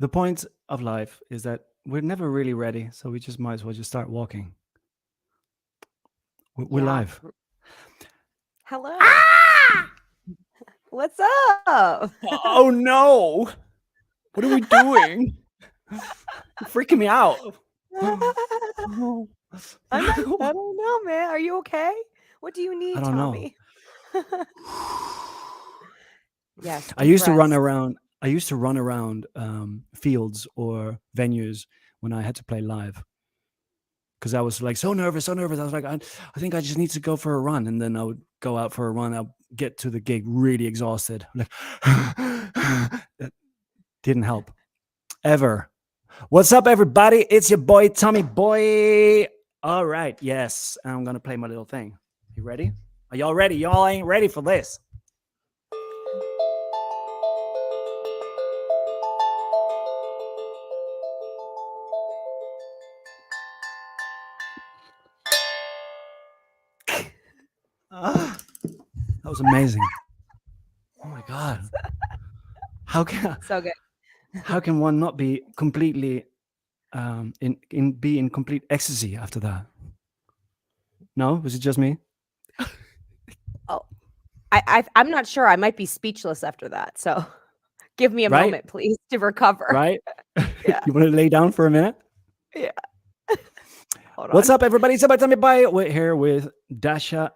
the point of life is that we're never really ready, so we just might as well just start walking. We're Yeah. live. Hello. What's up? Oh no! What are we doing? You're freaking me out. Oh. I don't know, man. Are you okay? What do you I need, don't know. Tommy? Yes, I deep used to run breaths. around. I used to run around fields or venues when I had to play live because I was like so nervous, so nervous. I was like, I think I just need to go for a run, and then I would go out for a run. I'll get to the gig really exhausted. Like, that didn't help ever. What's up, everybody? It's your boy Tommy Boy. All right, yes, I'm gonna play my little thing. You ready? Are y'all ready? Y'all ain't ready for this. Ah, that was amazing. Oh my god. How can So good. how can one not be completely in complete ecstasy after that? No, was it just me? Oh, I'm not sure. I might be speechless after that. So give me a Right, moment, please, to recover. right. Yeah. You want to lay down for a minute? Yeah. Hold What's on. up, everybody? Somebody tell me bye. We're here with Dasha.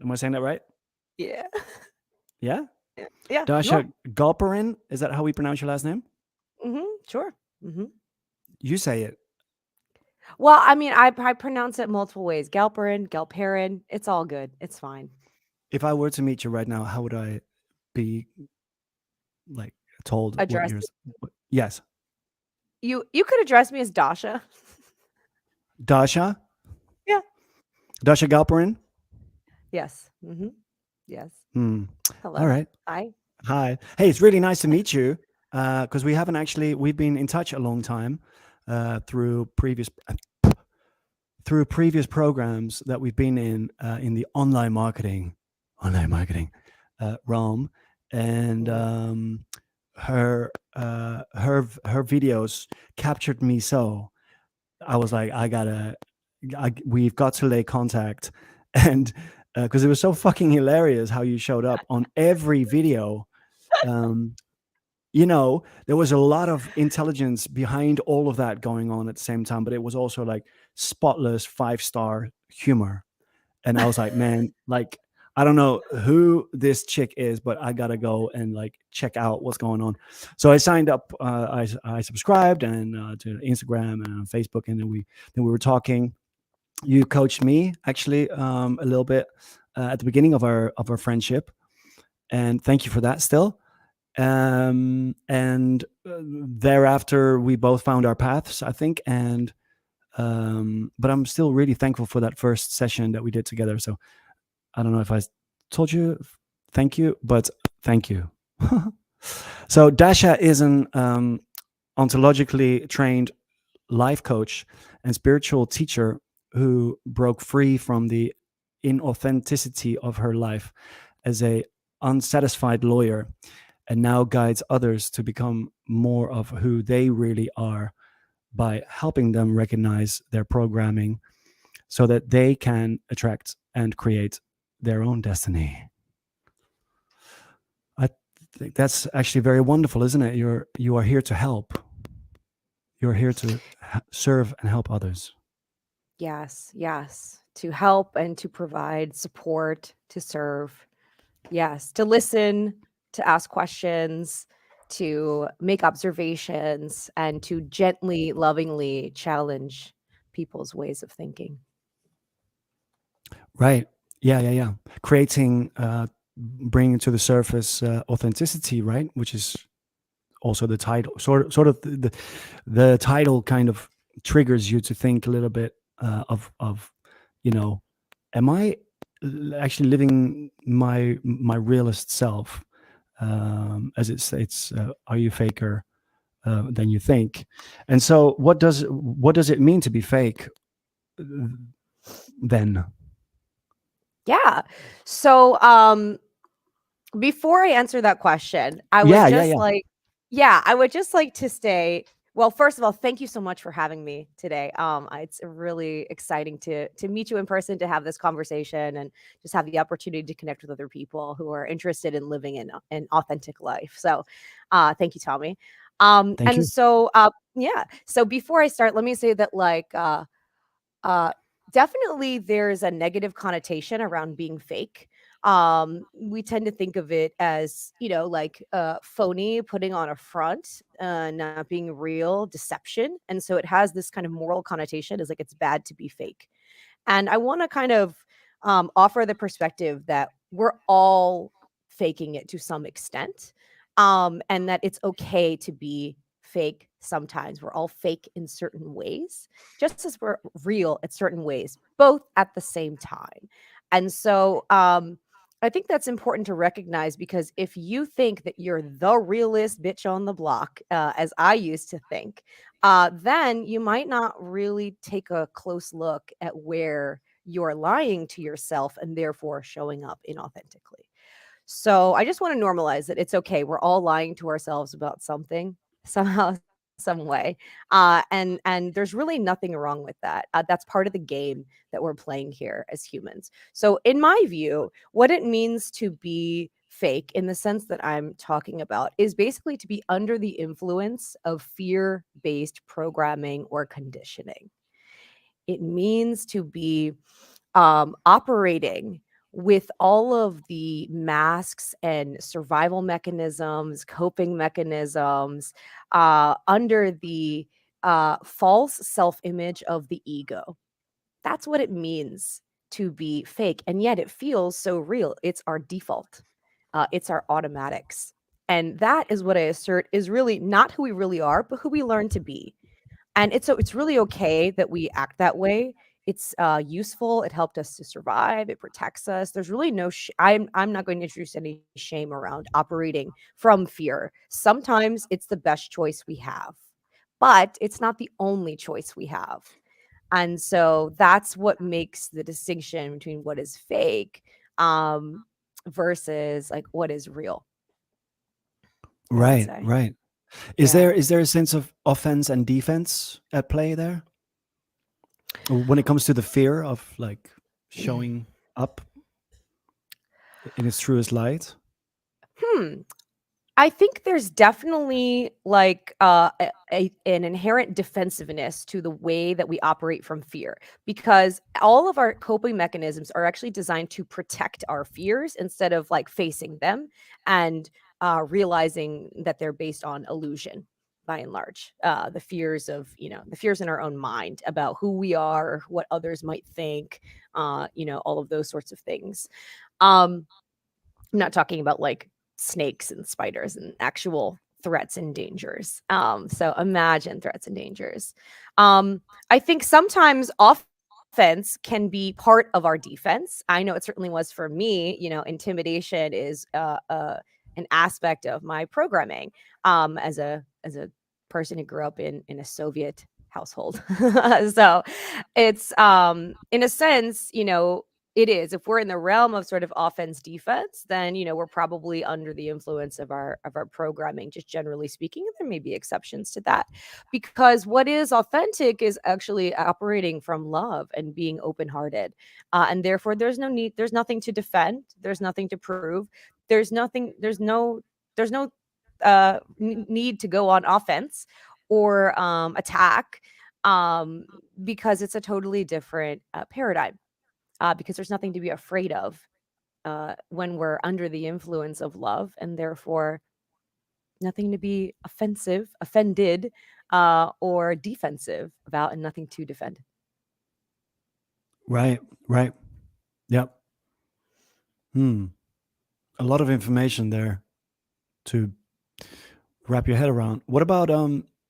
Am I saying that right? Yeah. Yeah, Yeah. You Dasha are. Galperin. Is that how we pronounce your last name? Sure. Hmm. You say it. Well, I mean, I pronounce it multiple ways. Galperin. It's all good. It's fine. If I were to meet you right now, how would I be like told what Address yours? Yes, you could address me as Dasha. Dasha. Yeah. Dasha Galperin. Yes. Yes. Hmm. All Hello. right. Hi. Hi. Hey, it's really nice to meet you. Because we've been in touch a long time through previous programs that we've been in the online marketing realm, and Mm. her videos captured me. So I was like, we've got to lay contact, and because it was so fucking hilarious how you showed up on every video. Um, there was a lot of intelligence behind all of that going on at the same time, but it was also like spotless 5-star humor. And I was like, man, like, I don't know who this chick is, but I gotta go and like check out what's going on. So I signed up, I subscribed and to Instagram and Facebook, and then we were talking. You coached me actually a little bit at the beginning of our friendship, and thank you for that still. And thereafter we both found our paths, I think. And but I'm still really thankful for that first session that we did together. So I don't know if I told you thank you, but thank you. So Dasha is an ontologically trained life coach and spiritual teacher who broke free from the inauthenticity of her life as a unsatisfied lawyer, and now guides others to become more of who they really are by helping them recognize their programming so that they can attract and create their own destiny. I think that's actually very wonderful, isn't it? You are here to help. You're here to serve and help others. Yes. Yes. To help and to provide support, to serve. Yes. To listen, to ask questions, to make observations, and to gently, lovingly challenge people's ways of thinking. Right. Yeah. Creating, bringing to the surface authenticity, right? Which is also the title. Sort of the title kind of triggers you to think a little bit of you know, am I actually living my realist self? As it states, are you faker than you think? And so, what does it mean to be fake? Then, Yeah. So, before I answer that question, I would yeah, yeah, just yeah. like Yeah, I would just like to say, well, first of all, thank you so much for having me today. It's really exciting to meet you in person, to have this conversation, and just have the opportunity to connect with other people who are interested in living in an authentic life. So, thank you, Tommy. Thank And you. so, yeah. So before I start, let me say that, like, uh, definitely there's a negative connotation around being fake. We tend to think of it as, like, phony, putting on a front, not being real, deception. And so it has this kind of moral connotation, as like it's bad to be fake. And I want to kind of offer the perspective that we're all faking it to some extent, and that it's okay to be fake sometimes. We're all fake in certain ways, just as we're real at certain ways, both at the same time. And so I think that's important to recognize, because if you think that you're the realest bitch on the block, as I used to think, then you might not really take a close look at where you're lying to yourself and therefore showing up inauthentically. So I just want to normalize that it's okay. We're all lying to ourselves about something somehow, some way. And there's really nothing wrong with that. That's part of the game that we're playing here as humans. So in my view, what it means to be fake, in the sense that I'm talking about, is basically to be under the influence of fear-based programming or conditioning. It means to be operating with all of the masks and survival mechanisms, coping mechanisms, under the false self image of the ego. That's what it means to be fake. And yet it feels so real. It's our default, it's our automatics. And that is what I assert is really not who we really are, but who we learn to be. And it's really okay that we act that way. It's useful. It helped us to survive. It protects us. There's really no. I'm not going to introduce any shame around operating from fear. Sometimes it's the best choice we have, but it's not the only choice we have. And so that's what makes the distinction between what is fake, um, versus like what is real, I would Right, say. right. Yeah. Is there a sense of offense and defense at play there when it comes to the fear of like showing up in its truest light? Hmm. I think there's definitely like an inherent defensiveness to the way that we operate from fear, because all of our coping mechanisms are actually designed to protect our fears instead of like facing them and realizing that they're based on illusion by and large. The fears of, the fears in our own mind about who we are, what others might think, all of those sorts of things. Um, I'm not talking about like snakes and spiders and actual threats and dangers. So imagine threats and dangers. I think sometimes offense can be part of our defense. I know it certainly was for me. Intimidation is an aspect of my programming, as a person who grew up in a Soviet household. So it's in a sense, it is. If we're in the realm of sort of offense defense, then we're probably under the influence of our programming, just generally speaking. And there may be exceptions to that, because what is authentic is actually operating from love and being open-hearted, and therefore there's nothing to defend, there's nothing to prove, there's no need to go on offense or attack, um, because it's a totally different paradigm, because there's nothing to be afraid of when we're under the influence of love, and therefore nothing to be offended, or defensive about, and nothing to defend. Right, right. Yep. Hmm. A lot of information there to wrap your head around. What about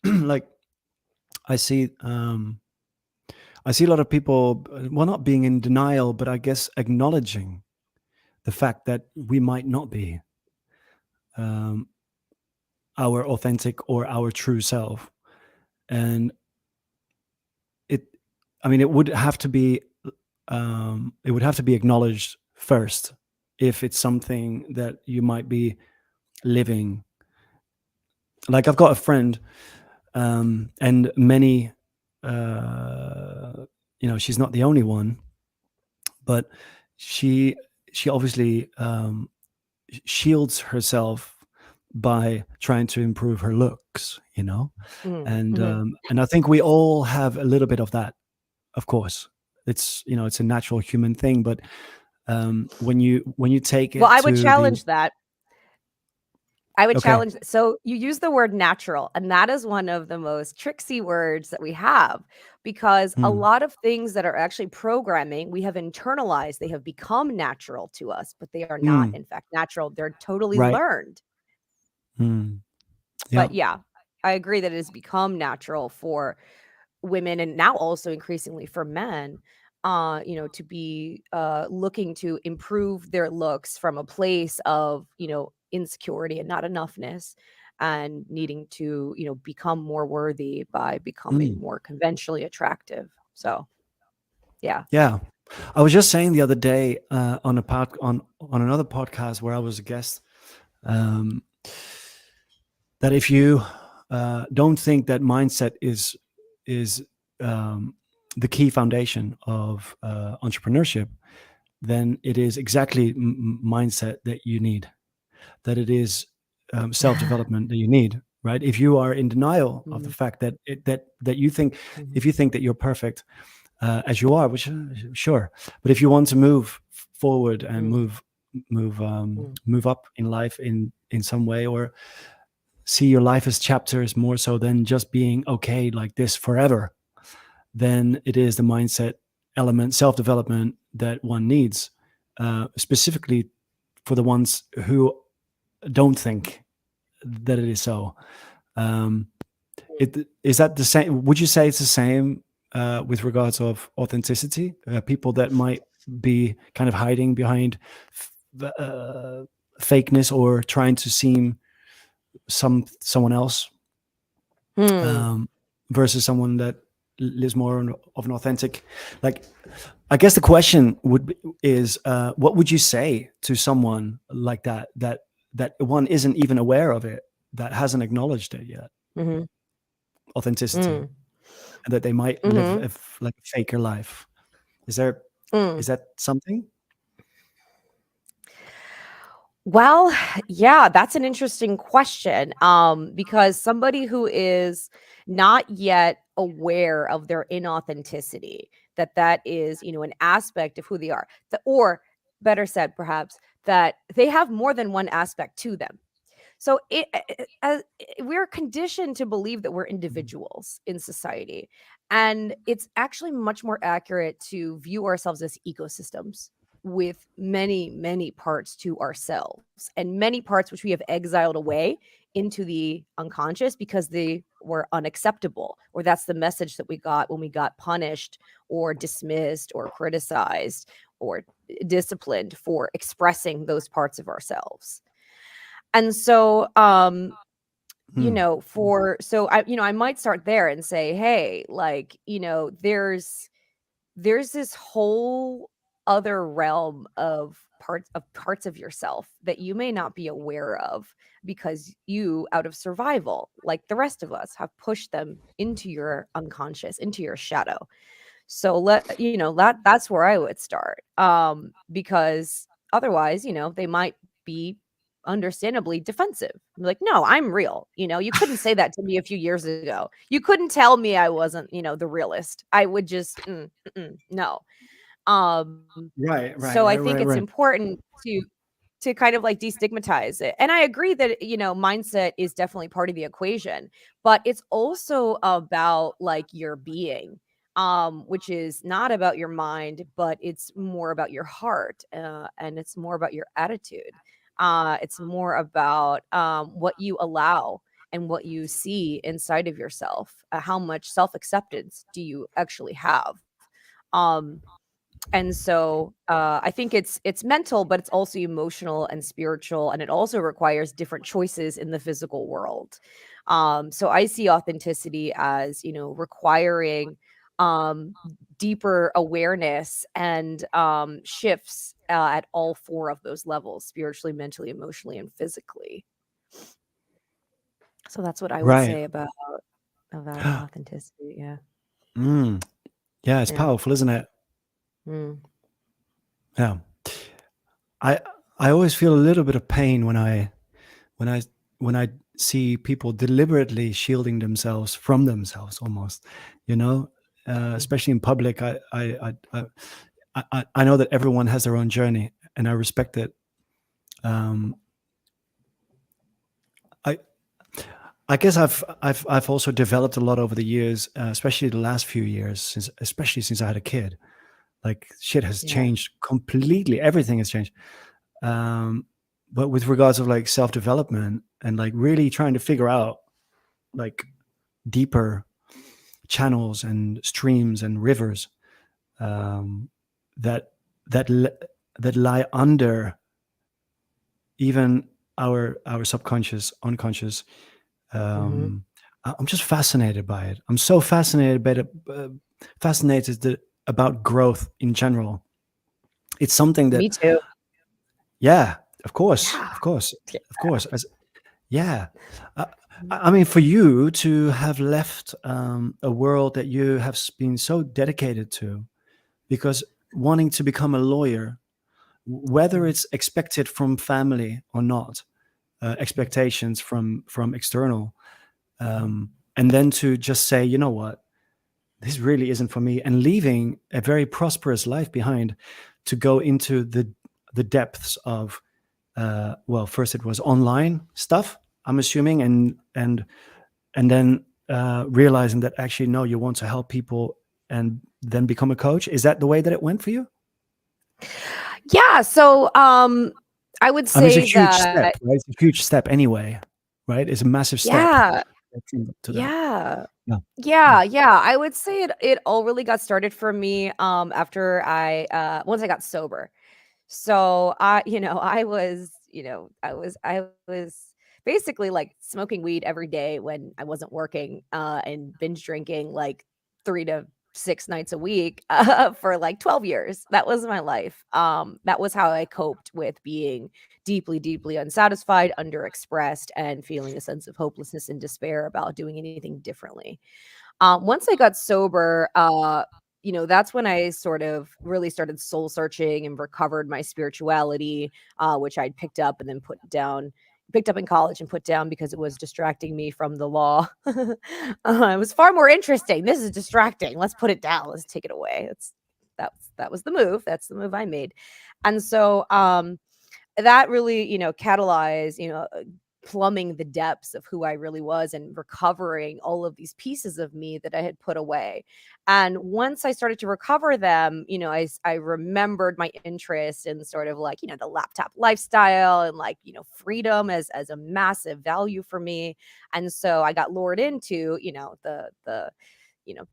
like I see I see a lot of people well not being in denial, but I guess acknowledging the fact that we might not be um, our authentic or our true self. And it I mean it would have to be acknowledged first if it's something that you might be living like I've got a friend, and many, uh, she's not the only one, but she she obviously shields herself by trying to improve her looks, Mm-hmm. and I think we all have a little bit of that. Of course, it's a natural human thing, but when you take Well, it I would to the challenge that. I would okay. challenge. So you use the word natural, and that is one of the most tricksy words that we have, because a Hmm. lot of things that are actually programming, we have internalized, they have become natural to us, but they are not, Mm, in fact, natural. They're totally right. learned. Mm, yeah. But yeah, I agree that it has become natural for women, and now also increasingly for men, to be looking to improve their looks from a place of, insecurity and not enoughness, and needing to, become more worthy by becoming Mm, more conventionally attractive. So yeah. yeah. I was just saying the other day, on another podcast where I was a guest, um, that if you don't think that mindset is um, the key foundation of entrepreneurship, then it is exactly mindset that you need. That it is self development that you need. Right? If you are in denial of the Mhm, fact that you think, mhm, if you think that you're perfect as you are, which sure, but if you want to move forward and mm, mm, move up in life in some way, or see your life as chapters more so than just being okay like this forever, then it is the mindset element, self development that one needs, specifically for the ones who don't think that it is so. Um, mm. it is that the same? Would you say it's the same with regards of authenticity? People that might be kind of hiding behind fakeness, or trying to seem someone else, Hmm. um, versus someone that lives more of an authentic. Like, I guess the question is, what would you say to someone like that one isn't even aware of it, that hasn't acknowledged it yet, Mhm, authenticity, mm, and that they might live mhm, like a faker life? Is there mm. is that something? Well, yeah, that's an interesting question. Because somebody who is not yet aware of their inauthenticity, that is, an aspect of who they are, or better said, perhaps, that they have more than one aspect to them. So we're conditioned to believe that we're Mhm. individuals in society, and it's actually much more accurate to view ourselves as ecosystems with many, many parts to ourselves, and many parts which we have exiled away into the unconscious because they were unacceptable, or that's the message that we got when we got punished or dismissed or criticized or disciplined for expressing those parts of ourselves. And so, Mm, I might start there and say, hey, like, there's this whole other realm of parts of yourself that you may not be aware of, because you, out of survival, like the rest of us, have pushed them into your unconscious, into your shadow. So that's where I would start. Because otherwise, they might be understandably defensive. Like, no, I'm real. You couldn't say that to me a few years ago. You couldn't tell me I wasn't, the realist. I would just no. Um, right, right, so I right, think right, it's right. important to kind of like destigmatize it. And I agree that, mindset is definitely part of the equation, but it's also about like your being, which is not about your mind, but it's more about your heart, and it's more about your attitude. It's more about what you allow and what you see inside of yourself. How much self acceptance do you actually have? Um, and so I think it's mental, but it's also emotional and spiritual, and it also requires different choices in the physical world. So I see authenticity as, requiring um, deeper awareness and shifts at all four of those levels: spiritually, mentally, emotionally, and physically. So that's what I would Right. say about authenticity. Yeah. Mm. Yeah, it's Yeah. powerful, isn't it? Mm. Yeah. I I always feel a little bit of pain when I when I see people deliberately shielding themselves from themselves, almost. You know, especially in public. I know that everyone has their own journey, and I respect it. Um, I I guess I've also developed a lot over the years, especially the last few years, especially since I had a kid. Like shit has Yeah. changed completely. Everything has changed. Um, but with regards of like self development and like really trying to figure out like deeper channels and streams and rivers, um, that that that lie under even our subconscious, unconscious. Hmm. Um, I'm just fascinated by it. I'm so fascinated by about growth in general. It's something that, Me too. yeah, of course, Yeah. of course, Yeah. of course. Yeah. Uh, I mean, for you to have left a world that you have been so dedicated to, because wanting to become a lawyer, whether Mm. it's expected from family or not, expectations from external, and then to just say, you know what, this really isn't for me, and leaving a very prosperous life behind to go into the depths of, well, first it was online stuff, I'm assuming, and then realizing that actually no, you want to help people and then become a coach. Is that the way that it went for you? Yeah. So I would I mean, it's a say huge step, that, right? It's a huge step anyway, right? It's a massive step yeah, to that. yeah. Yeah, yeah. Yeah. I would say it all really got started for me after once I got sober. So I was, I was basically like smoking weed every day when I wasn't working, and binge drinking like 3 to 6 nights a week, for like 12 years. That was my life. That was how I coped with being deeply, deeply unsatisfied, underexpressed, and feeling a sense of hopelessness and despair about doing anything differently. Once I got sober, that's when I sort of really started soul searching and recovered my spirituality, which I'd picked up in college and put down because it was distracting me from the law. It was far more interesting. This is distracting. Let's put it down. Let's take it away. That was the move. That's the move I made. And so that really, catalyzed, plumbing the depths of who I really was and recovering all of these pieces of me that I had put away. And once I started to recover them, I remembered my interest in sort of like, the laptop lifestyle and like, freedom as a massive value for me. And so I got lured into,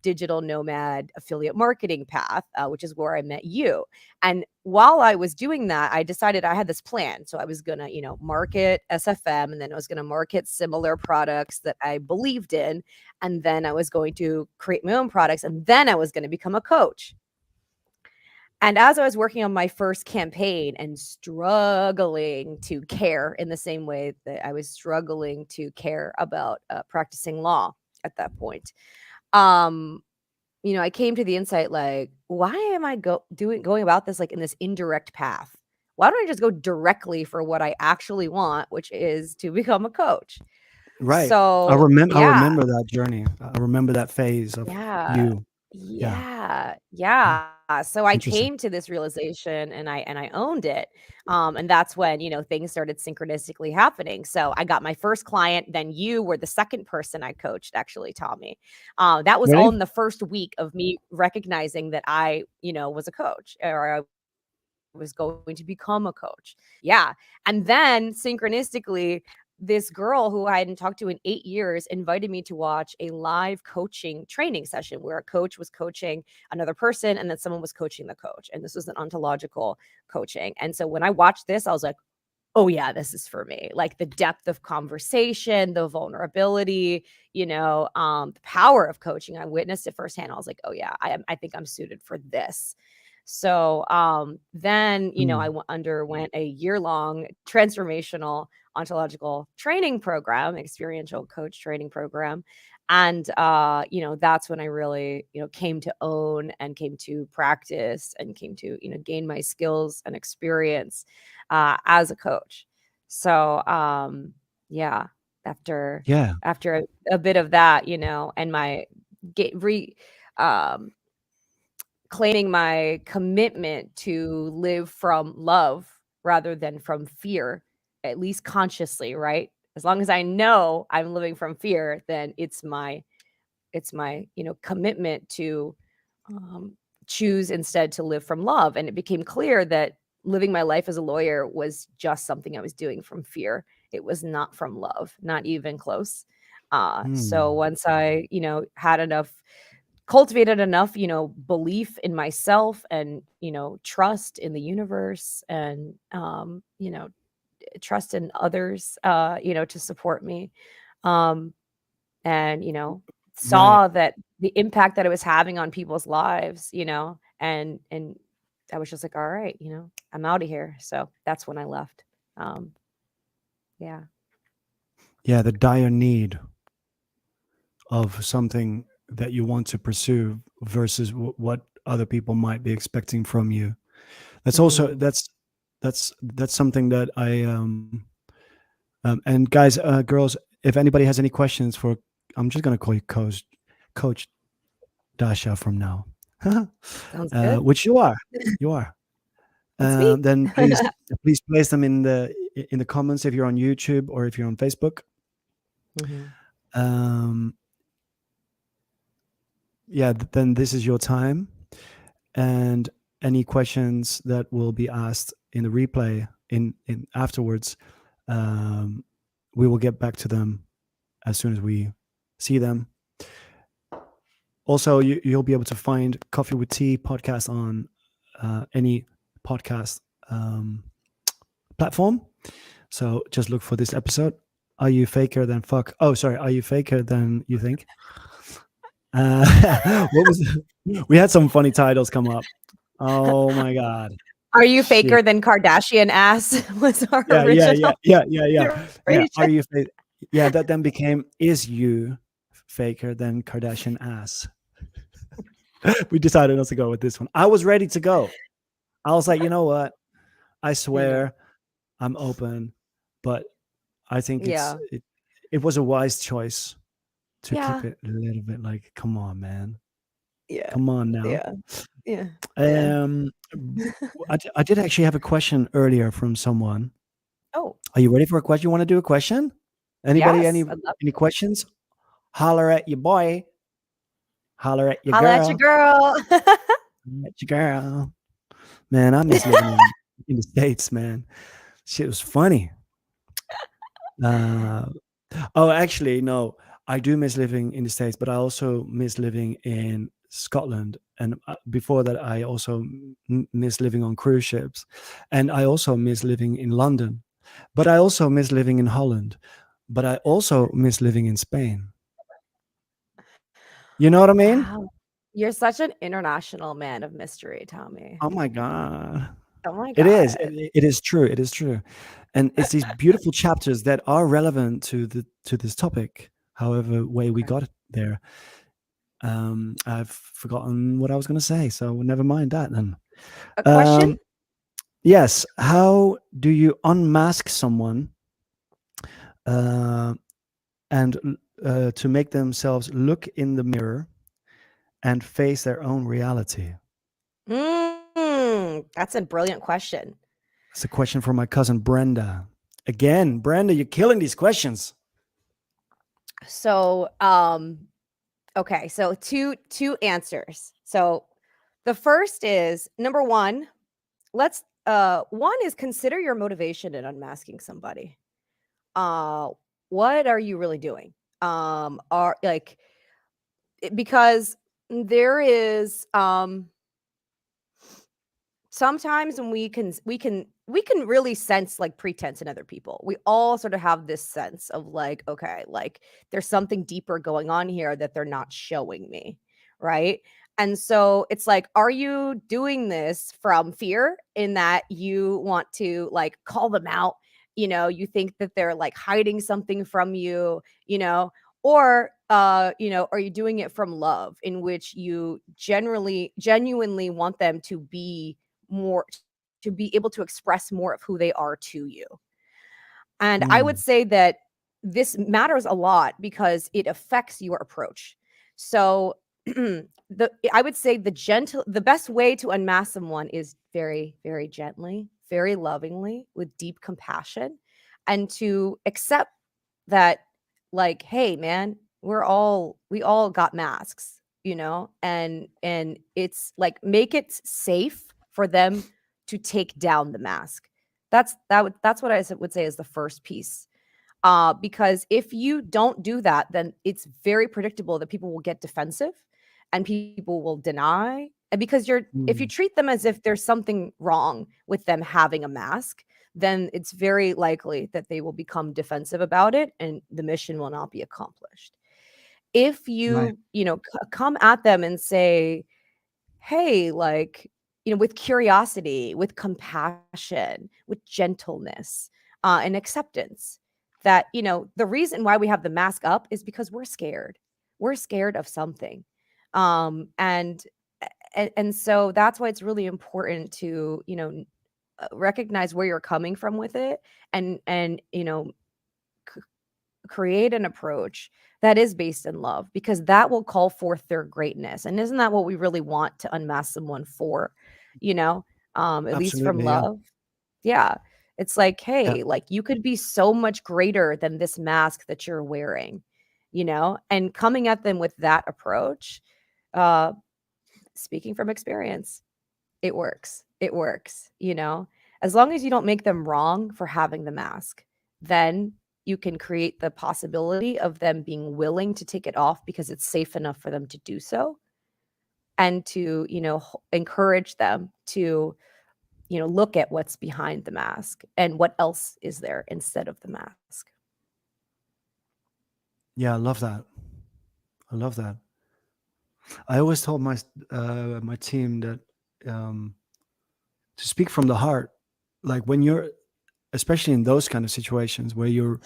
digital nomad affiliate marketing path, which is where I met you. And while I was doing that, I decided I had this plan. So I was going to, market SFM, and then I was going to market similar products that I believed in. And then I was going to create my own products. And then I was going to become a coach. And as I was working on my first campaign and struggling to care in the same way that I was struggling to care about practicing law at that point, um, I came to the insight like, why am I going about this like in this indirect path? Why don't I just go directly for what I actually want, which is to become a coach? Right. So, I yeah, remember that journey. I remember that phase of yeah. you. Yeah. Yeah. Yeah. Yeah. So I Interesting. came to this realization and I owned it. And that's when, things started synchronistically happening. So I got my first client, then you were the second person I coached, actually, Tommy. That was all Really? in the first week of me recognizing that I, was a coach, or I was going to become a coach. Yeah. And then synchronistically, this girl who I hadn't talked to in 8 years invited me to watch a live coaching training session where a coach was coaching another person and then someone was coaching the coach. And this was an ontological coaching. And so when I watched this, I was like, oh, yeah, this is for me. Like the depth of conversation, the vulnerability, the power of coaching. I witnessed it firsthand. I was like, oh, yeah, I think I'm suited for this. So then, I underwent a year-long transformational ontological training program, experiential coach training program. And that's when I really, came to own and came to practice and came to, gain my skills and experience as a coach. So yeah, after Yeah. a bit of that, and my get re um claiming my commitment to live from love rather than from fear, at least consciously, right? As long as I know I'm living from fear, then it's my commitment to um, choose instead to live from love. And it became clear that living my life as a lawyer was just something I was doing from fear. It was not from love, not even close. So Hmm. once I had enough, cultivated enough belief in myself and trust in the universe and trust in others to support me, um and Right. saw that the impact that it was having on people's lives, and I was just like, all right, I'm out of here. So that's when I left. um yeah. Yeah, the dire need of something that you want to pursue versus what other people might be expecting from you. That's also Hmm. that's something that I and guys, girls, if anybody has any questions for, I'm just gonna call you Coach Dasha from now, Sounds good. which you are. It's me. Then please place them in the comments if you're on YouTube or if you're on Facebook. Hmm. Um, yeah, then this is your time, and any questions that will be asked in the replay in afterwards, um, we will get back to them as soon as we see them. Also, you'll be able to find Coffee with Tea podcast on any podcast platform. So just look for this episode. Are you faker than fuck? Oh, sorry. Are you faker than you think? What was? We had some funny titles come up. Oh my god! Are you Shit. faker than Kardashian ass was our Yeah. original Yeah. Are iteration. you? Yeah. That then became, is you faker than Kardashian ass? We decided not to go with this one. I was ready to go. I was like, you know what? I You know. swear I'm open, but I think Yeah. it was a wise choice to keep Yeah. it a little bit like, come on, man. Yeah. Come on now. Yeah. Yeah. Yeah. Um, I did actually have a question earlier from someone. Oh, Are you ready for a question? You want to do a question? Anybody? yes. I'd love Any questions? Holler at your boy. Holler at your holla at your girl. girl. Holler at your girl. Man, I miss living in the States, man. Shit was funny. Uh, oh, actually, no. I do miss living in the States, but I also miss living in Scotland. And before that, I also miss living on cruise ships. And I also miss living in London. But I also miss living in Holland. But I also miss living in Spain. You know what I mean? Wow. You're such an international man of mystery, Tommy. Oh my God. Oh my It is. God. It is true. It is true. And it's these beautiful chapters that are relevant to this topic, however way we Okay. got there. I've forgotten what I was going to say, so never mind that then. A question? Um, yes. How do you unmask someone uh, and to make themselves look in the mirror and face their own reality? That's a brilliant question. That's a question from my cousin Brenda. Again, Brenda, you're killing these questions. So, okay, so two answers. So the first is number one, one is consider your motivation in unmasking somebody. Uh what are you really doing? Are like because there is sometimes when we can really sense like pretense in other people. We all sort of have this sense of like, okay, like there's something deeper going on here that they're not showing me, right? And so it's like, are you doing this from fear in that you want to like call them out? You think that they're like hiding something from you, or are you doing it from love in which you genuinely want them to be more, to be able to express more of who they are to you? And I would Mm, say that this matters a lot because it affects your approach. So I would say the best way to unmask someone is very, very gently, very lovingly, with deep compassion, and to accept that, like, hey man, we all got masks, and it's like, make it safe for them to take down the mask. That's what would say is the first piece. Because if you don't do that, then it's very predictable that people will get defensive and people will deny. And because if you mm, treat them as if there's something wrong with them having a mask, then it's very likely that they will become defensive about it and the mission will not be accomplished. If right. come at them and say, hey, like, with curiosity, with compassion, with gentleness, and acceptance, that, the reason why we have the mask up is because we're scared. We're scared of something. And so that's why it's really important to, recognize where you're coming from with it, and create an approach that is based in love, because that will call forth their greatness. And isn't that what we really want to unmask someone for? You know, at least from Absolutely. Yeah. love. Yeah. It's like, Yeah. hey, like, you could be so much greater than this mask that you're wearing, and coming at them with that approach, uh, speaking from experience, it works. It works, As long as you don't make them wrong for having the mask, then you can create the possibility of them being willing to take it off because it's safe enough for them to do so, and to, encourage them to, look at what's behind the mask and what else is there instead of the mask. Yeah. I love that. I love that. I always told my team that, um, to speak from the heart, like when you're, especially in those kind of situations where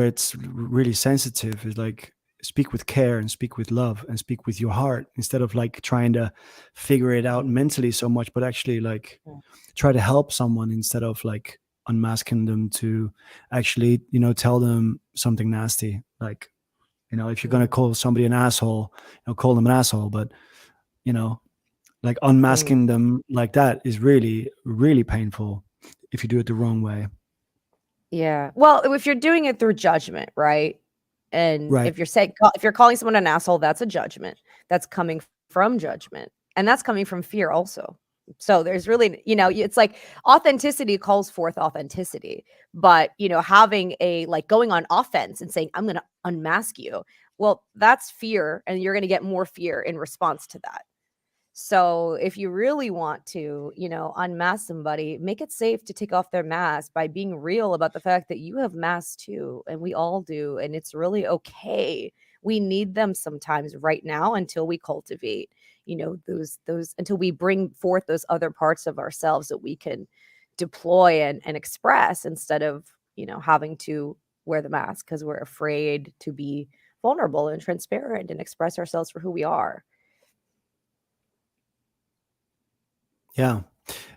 it's really sensitive, is like, speak with care and speak with love and speak with your heart, instead of like trying to figure it out mentally so much, but actually like Mm, try to help someone instead of like unmasking them to actually, tell them something nasty. Like, if you're going to mm, call somebody an asshole, call them an asshole. But, you know like mm. unmasking them like that is really, really painful if you do it the wrong way. Yeah. Well, if you're doing it through judgment, right? And Right. if you're calling someone an asshole, that's a judgment. That's coming from judgment. And that's coming from fear also. So there's really, it's like authenticity calls forth authenticity. But, having like going on offense and saying, I'm going to unmask you. Well, that's fear. And you're going to get more fear in response to that. So if you really want to, unmask somebody, make it safe to take off their mask by being real about the fact that you have masks too, and we all do, and it's really okay. We need them sometimes right now until we cultivate, those until we bring forth those other parts of ourselves that we can deploy and express, instead of, having to wear the mask because we're afraid to be vulnerable and transparent and express ourselves for who we are. Yeah.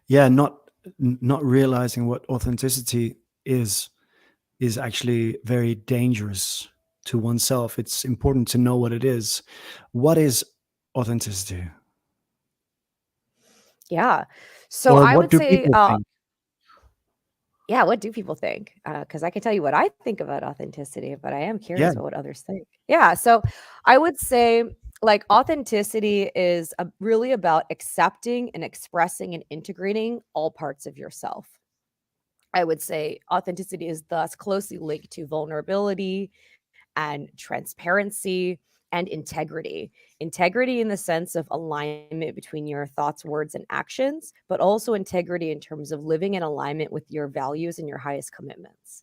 Yeah. Not realizing what authenticity is is actually very dangerous to oneself. It's important to know what it is. What is authenticity? Yeah. So Or I what would do say, people think? yeah, what do people think? Because I can tell you what I think about authenticity, but I am Yeah. curious about what others think. Yeah. So I would say, like, authenticity is really about accepting and expressing and integrating all parts of yourself. I would say authenticity is thus closely linked to vulnerability and transparency and integrity. Integrity in the sense of alignment between your thoughts, words, and actions, but also integrity in terms of living in alignment with your values and your highest commitments.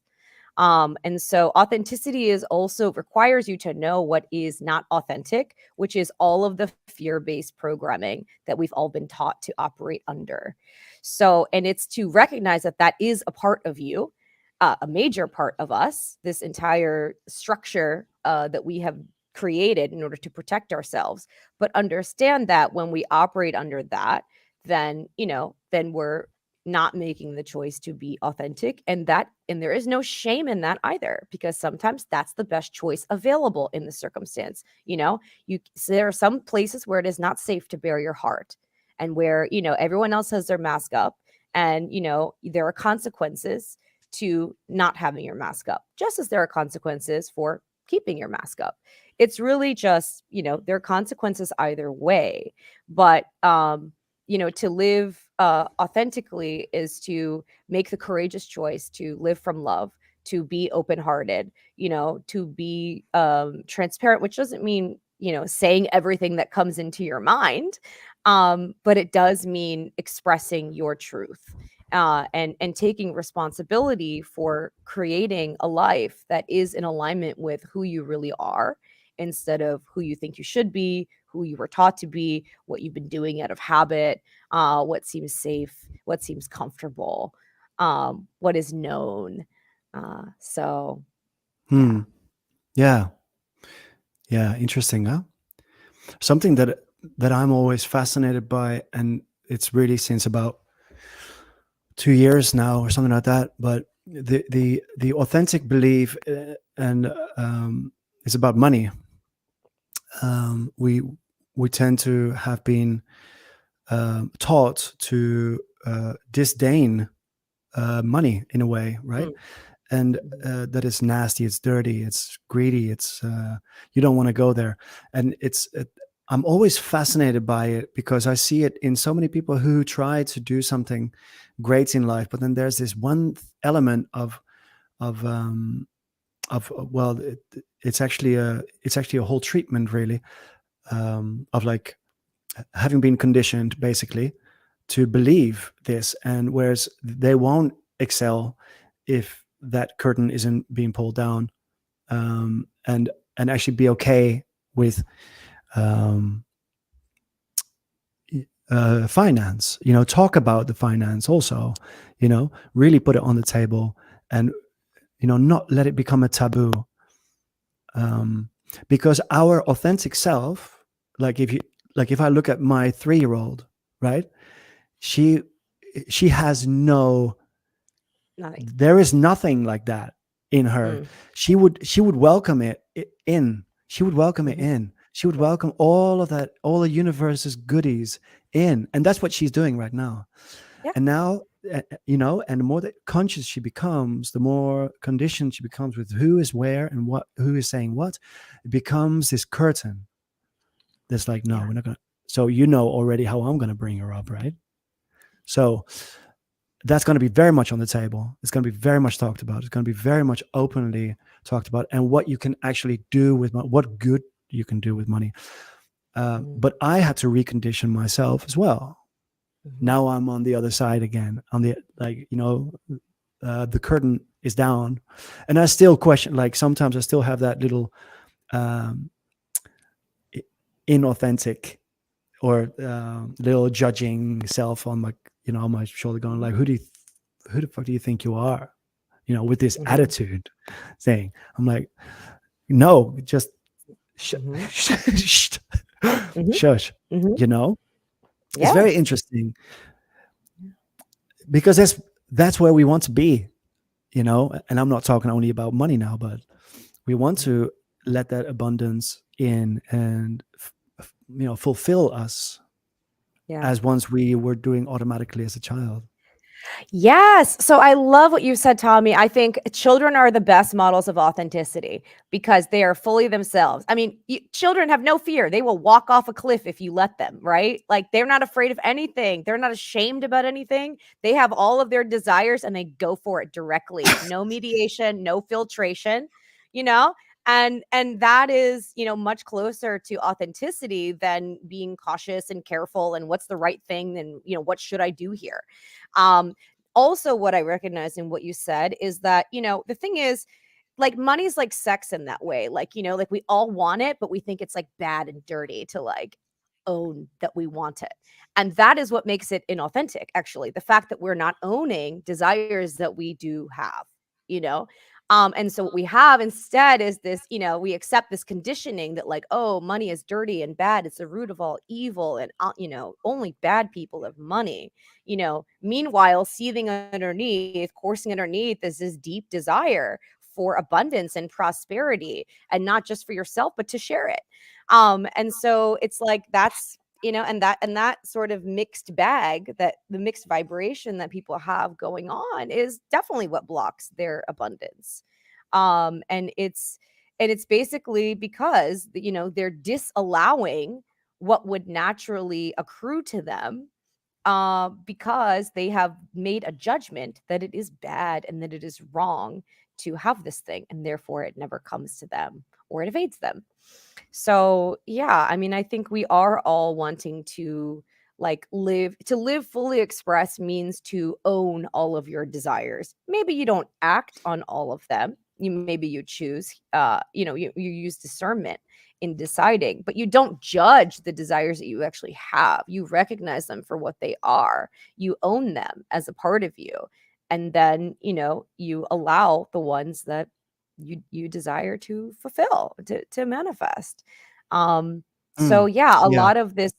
And so authenticity is also requires you to know what is not authentic, which is all of the fear-based programming that we've all been taught to operate under. So, and it's to recognize that that is a part of you, a major part of us, this entire structure that we have created in order to protect ourselves. But understand that when we operate under that, then, then we're not making the choice to be authentic, and there is no shame in that either, because sometimes that's the best choice available in the circumstance. There are some places where it is not safe to bare your heart, and where everyone else has their mask up, and there are consequences to not having your mask up, just as there are consequences for keeping your mask up. It's really just, there are consequences either way. But to live authentically is to make the courageous choice to live from love, to be open-hearted, to be transparent, which doesn't mean saying everything that comes into your mind, but it does mean expressing your truth, and taking responsibility for creating a life that is in alignment with who you really are, instead of who you think you should be, who you were taught to be, what you've been doing out of habit, what seems safe, what seems comfortable, what is known. So, yeah. Hmm. Yeah. Yeah. Interesting, huh? Something that I'm always fascinated by, and it's really since about 2 years now or something like that. But the authentic belief, and it's about money. We tend to have been taught to disdain money in a way, right? Mm. And that is nasty, it's dirty, it's greedy, it's you don't want to go there. And I'm always fascinated by it, because I see it in so many people who try to do something great in life, but then there's this one element of well, it's actually a whole treatment, really, of like having been conditioned basically to believe this, and whereas they won't excel if that curtain isn't being pulled down, and actually be okay with um, finance. Talk about the finance also. Really put it on the table, and not let it become a taboo. Because our authentic self, if I look at my 3-year-old, right? She has no, Nothing. there is nothing like that in her. Mm. She would welcome it in. She would welcome it Mhm. in. She would welcome all of that, all the universe's goodies in. And that's what she's doing right now. Yeah. And now, and the more that conscious she becomes, the more conditioned she becomes with who is where and who is saying what. It becomes this curtain that's like, no, Yeah. we're not going to. So already how I'm going to bring her up, right? So that's going to be very much on the table. It's going to be very much talked about. It's going to be very much openly talked about, and what you can actually do with money, what good you can do with money. Mm. But I had to recondition myself as well. Mhm. Now I'm on the other side again. On the the curtain is down, and I still question. Like sometimes I still have that little inauthentic or little judging self on my shoulder, going like, who the fuck do you think you are? With this Mhm. attitude, saying, I'm like, no, just Mhm. Mhm. shush. Mhm. It's very Yes. interesting, because that's where we want to be. And I'm not talking only about money now, but we want to let that abundance in and fulfill us Yeah. as once we were doing automatically as a child. Yes. So I love what you said, Tommy. I think children are the best models of authenticity because they are fully themselves. I mean, children have no fear. They will walk off a cliff if you let them, right? Like they're not afraid of anything. They're not ashamed about anything. They have all of their desires and they go for it directly. No mediation, no filtration, you know? And that is, much closer to authenticity than being cautious and careful and what's the right thing and, what should I do here? Um also what I recognize in what you said is that, the thing is, like, money's like sex in that way. Like, like, we all want it, but we think it's like bad and dirty to like own that we want it. And that is what makes it inauthentic, actually. The fact that we're not owning desires that we do have, you know? And so what we have instead is this, we accept this conditioning that, like, oh, money is dirty and bad. It's the root of all evil. And, only bad people have money. Meanwhile, seething underneath, coursing underneath is this deep desire for abundance and prosperity, and not just for yourself, but to share it. And so it's like, that's, and that sort of mixed bag, that the mixed vibration that people have going on, is definitely what blocks their abundance. And it's basically because, they're disallowing what would naturally accrue to them, because they have made a judgment that it is bad and that it is wrong to have this thing, and therefore it never comes to them, or it evades them. So, yeah, I mean, I think we are all wanting to, like, live fully expressed means to own all of your desires. Maybe you don't act on all of them. Maybe you choose, you use discernment in deciding, but you don't judge the desires that you actually have. You recognize them for what they are. You own them as a part of you. And then, you allow the ones that you desire to fulfill, to manifest. So Mm, yeah, a yeah. lot of this,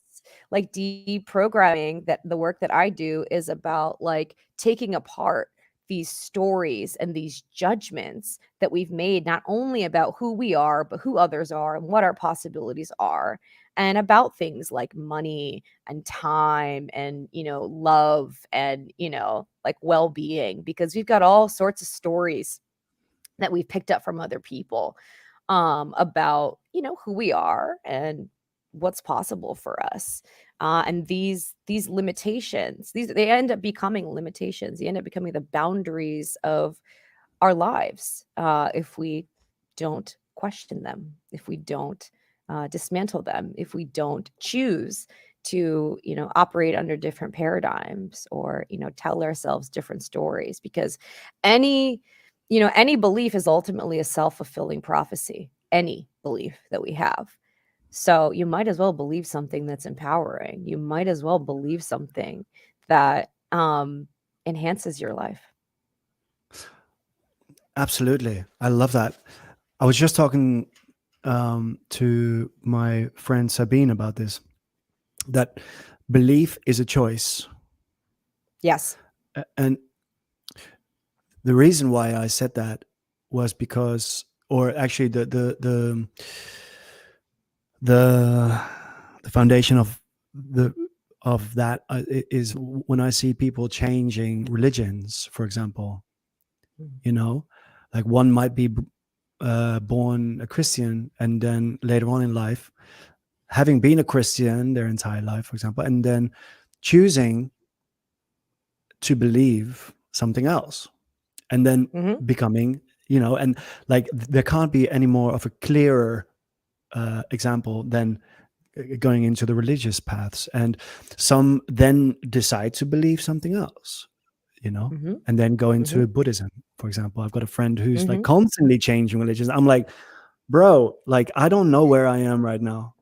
like, deprogramming, that the work that I do, is about, like, taking apart these stories and these judgments that we've made, not only about who we are, but who others are, and what our possibilities are, and about things like money and time and, love and, like, well-being, because we've got all sorts of stories that we've picked up from other people, about, who we are and what's possible for us. And these limitations, they end up becoming limitations. They end up becoming the boundaries of our lives, if we don't question them, if we don't dismantle them, if we don't choose to, operate under different paradigms, or, tell ourselves different stories. Because any any belief is ultimately a self-fulfilling prophecy, any belief that we have. So you might as well believe something that's empowering. You might as well believe something that enhances your life. Absolutely. I love that. I was just talking to my friend Sabine about this, that belief is a choice. Yes. And the reason why I said that was because, or actually the the foundation the of that is when I see people changing religions, for example. You know, like, one might be born a Christian, and then later on in life, having been a Christian their entire life, for example, and then choosing to believe something else, and then Mhm. becoming, and, like, there can't be any more of a clearer example than going into the religious paths. And some then decide to believe something else, Mhm. and then go into Mhm. Buddhism, for example. I've got a friend who's, like, Mhm. constantly changing religions. I'm like, bro, like, I don't know where I am right now.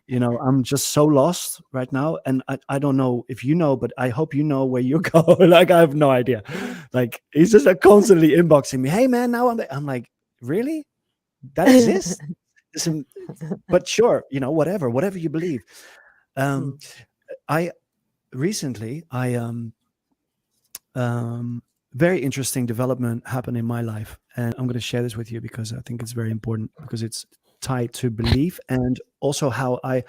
I'm just so lost right now, and I don't know if you know, but I hope you know where you go. Like, I have no idea. Like, he's just, like, constantly inboxing me, hey man, now I'm like, really, that exists? Listen, but sure, whatever you believe. um Mm. I recently, very interesting development happened in my life, and I'm going to share this with you because I think it's very important, because it's tied to belief, and also how I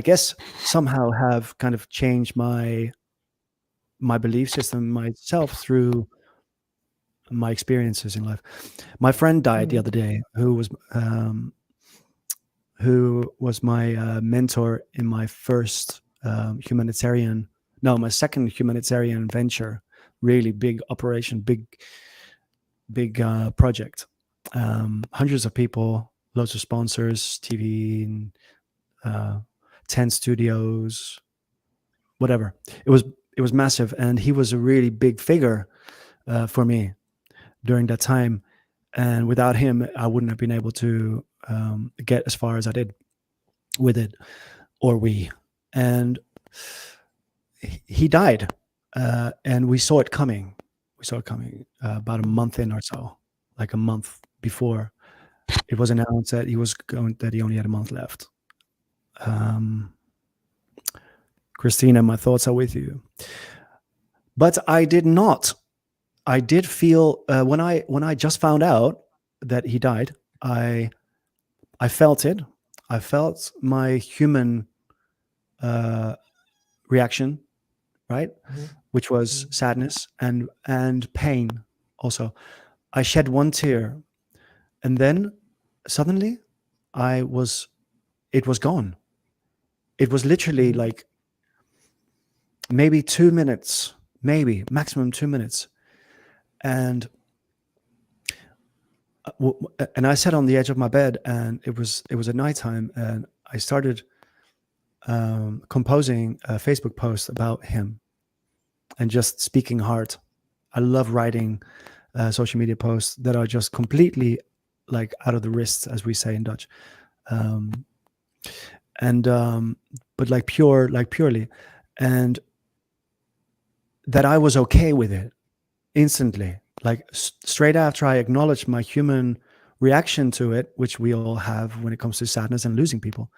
guess somehow have kind of changed my belief system myself through my experiences in life. My friend died the Mhm. other day, who was my mentor in my first my second humanitarian venture, really big operation, big project. Hundreds of people, loads of sponsors, TV, and 10 studios, whatever. It was it was massive, and he was a really big figure for me during that time. And without him, I wouldn't have been able to get as far as I did with it, or we. And he died, and we saw it coming. We saw it coming about a month in or so, like a month before it was announced that he only had a month left. Christina, my thoughts are with you. But I did not. I did feel when I just found out that he died, I felt it. I felt my human reaction, right? Which was sadness and pain also. I shed one tear, and then suddenly it was gone. It was literally like maybe 2 minutes, maybe maximum 2 minutes. And I sat on the edge of my bed, and it was at nighttime, and I started composing a Facebook post about him and just speaking heart. I love writing social media posts that are just completely like out of the wrists, as we say in Dutch, but like purely, and that I was okay with it instantly. Like straight after I acknowledged my human reaction to it, which we all have when it comes to sadness and losing people,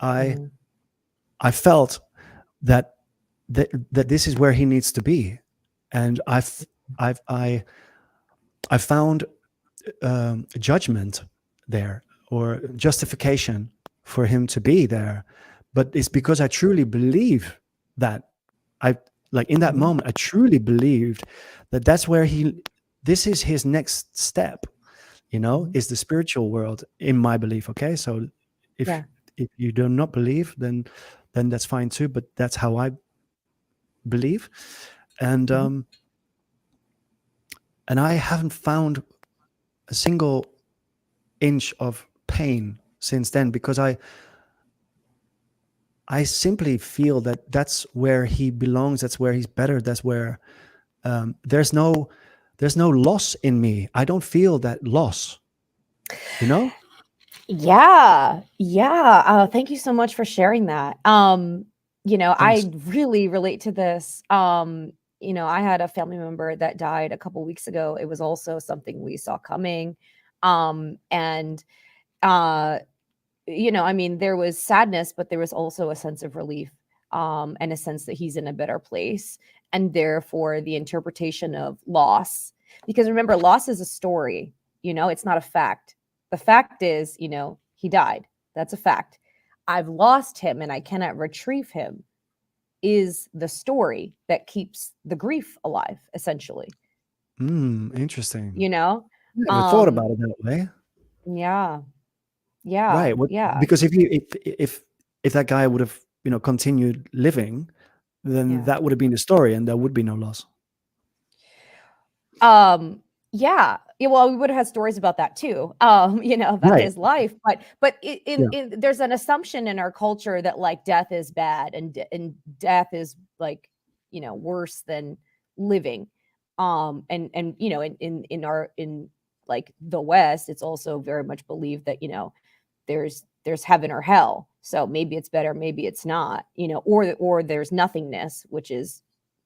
I felt that this is where he needs to be, and I found judgment there, or justification for him to be there, but it's because I truly believe that in that moment, I truly believed that that's where this is his next step, is the spiritual world, in my belief. Okay. So if you do not believe, then that's fine too, but that's how I believe. And I haven't found a single inch of pain since then, because I simply feel that that's where he belongs. That's where he's better. That's where there's no loss in me. I don't feel that loss, Yeah. Thank you so much for sharing that. I really relate to this. I had a family member that died a couple weeks ago. It was also something we saw coming. There was sadness, but there was also a sense of relief, and a sense that he's in a better place. And therefore the interpretation of loss, because remember, loss is a story, it's not a fact. The fact is, he died. That's a fact. I've lost him and I cannot retrieve him is the story that keeps the grief alive, essentially. Interesting. I never thought about it that way. Yeah. Right. Because if that guy would have, continued living, then that would have been the story, and there would be no loss. Yeah. Well, we would have had stories about that too. About his life, but there's an assumption in our culture that like death is bad, and death is like, worse than living. In like the West, it's also very much believed that, there's heaven or hell. So maybe it's better, maybe it's not, or there's nothingness,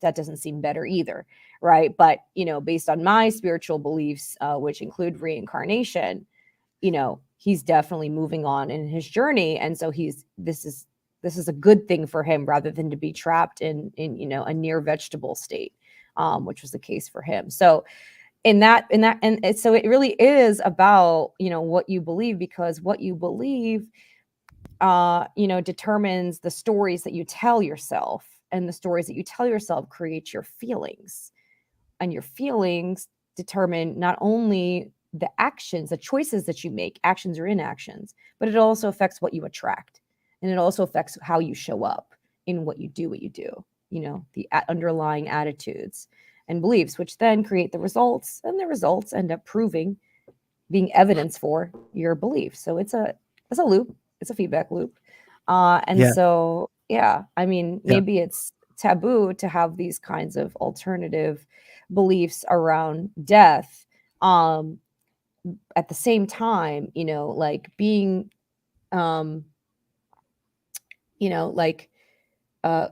that doesn't seem better either. Right. But, based on my spiritual beliefs, which include reincarnation, he's definitely moving on in his journey. And so this is a good thing for him, rather than to be trapped in a near vegetable state, which was the case for him. So so it really is about, what you believe, because what you believe, determines the stories that you tell yourself, and the stories that you tell yourself create your feelings, and your feelings determine not only the actions, the choices that you make, actions or inactions, but it also affects what you attract. And it also affects how you show up in what you do, the underlying attitudes and beliefs, which then create the results, and the results end up being evidence for your beliefs. So it's a loop, it's a feedback loop. Maybe it's taboo to have these kinds of alternative beliefs around death. Um, at the same time, like being, um, like uh,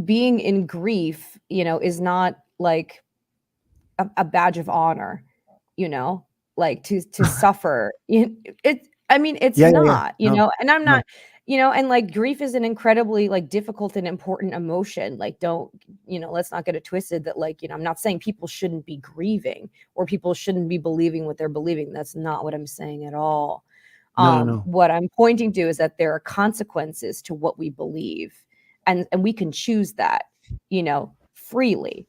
being in grief, is not like a badge of honor, like to suffer. I mean, it's Yeah, yeah, yeah. not, No, and I'm no, not, and like grief is an incredibly like difficult and important emotion. Like, don't, let's not get it twisted that like, I'm not saying people shouldn't be grieving or people shouldn't be believing what they're believing. That's not what I'm saying at all. no, no, no. What I'm pointing to is that there are consequences to what we believe, and we can choose that, freely.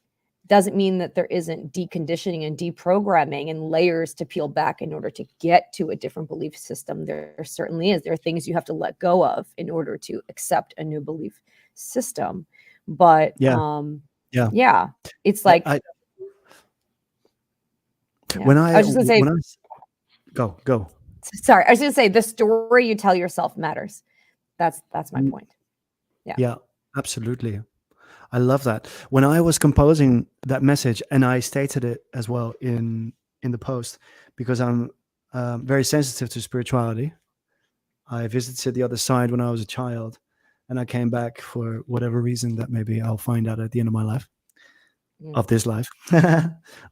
Doesn't mean that there isn't deconditioning and deprogramming and layers to peel back in order to get to a different belief system. There certainly is. There are things you have to let go of in order to accept a new belief system. But Yeah, yeah. yeah, it's I, like, I yeah. when I I was just gonna say, go. sorry, I was gonna say the story you tell yourself matters. That's my Mm, point. Yeah. yeah, absolutely. I love that. When I was composing that message, and I stated it as well in the post, because I'm very sensitive to spirituality. I visited the other side when I was a child, and I came back for whatever reason that maybe I'll find out at the end of my life, Mm. of this life,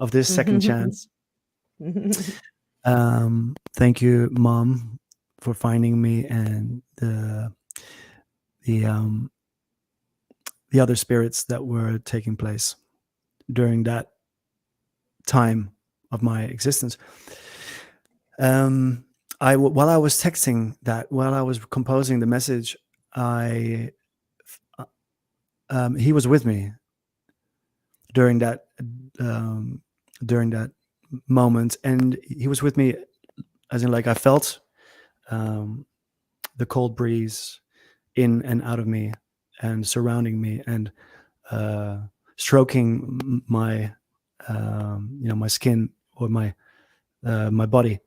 of this second chance. Thank you, Mom, for finding me, and the um, the other spirits that were taking place during that time of my existence. While I was texting that, while I was composing the message, he was with me during that um, during that moment, and he was with me, as in like I felt the cold breeze in and out of me and surrounding me and stroking my my skin or my body.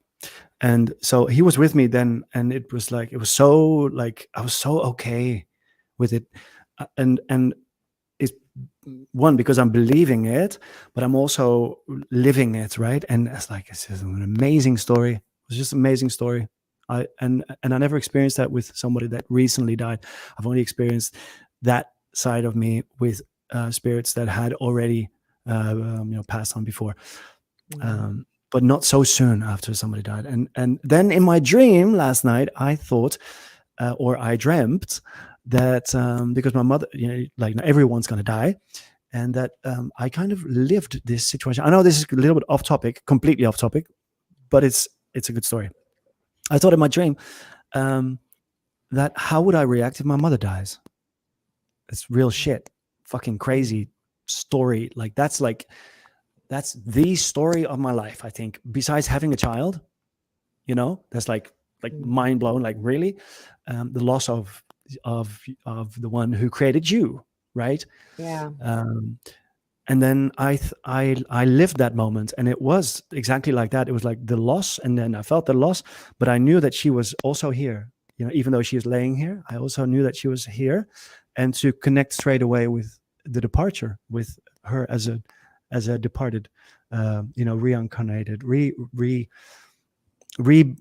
And so he was with me then, and it was so like I was so okay with it. And it's one, because I'm believing it, but I'm also living it, right? And it's just an amazing story. It was just an amazing story. And I never experienced that with somebody that recently died. I've only experienced that side of me with spirits that had already passed on before. But not so soon after somebody died. And then in my dream last night, I thought, or I dreamt that because my mother, like everyone's going to die, and that I kind of lived this situation. I know this is a little bit off topic, completely off topic, but it's a good story. I thought in my dream that how would I react if my mother dies? It's real shit, fucking crazy story. That's the story of my life, I think. Besides having a child, that's like mind blown. Like, really, the loss of the one who created you, right? Yeah. And then I lived that moment, and it was exactly like that. It was like the loss, and then I felt the loss, but I knew that she was also here. Even though she was laying here, I also knew that she was here, and to connect straight away with the departure, with her as a departed, reincarnated,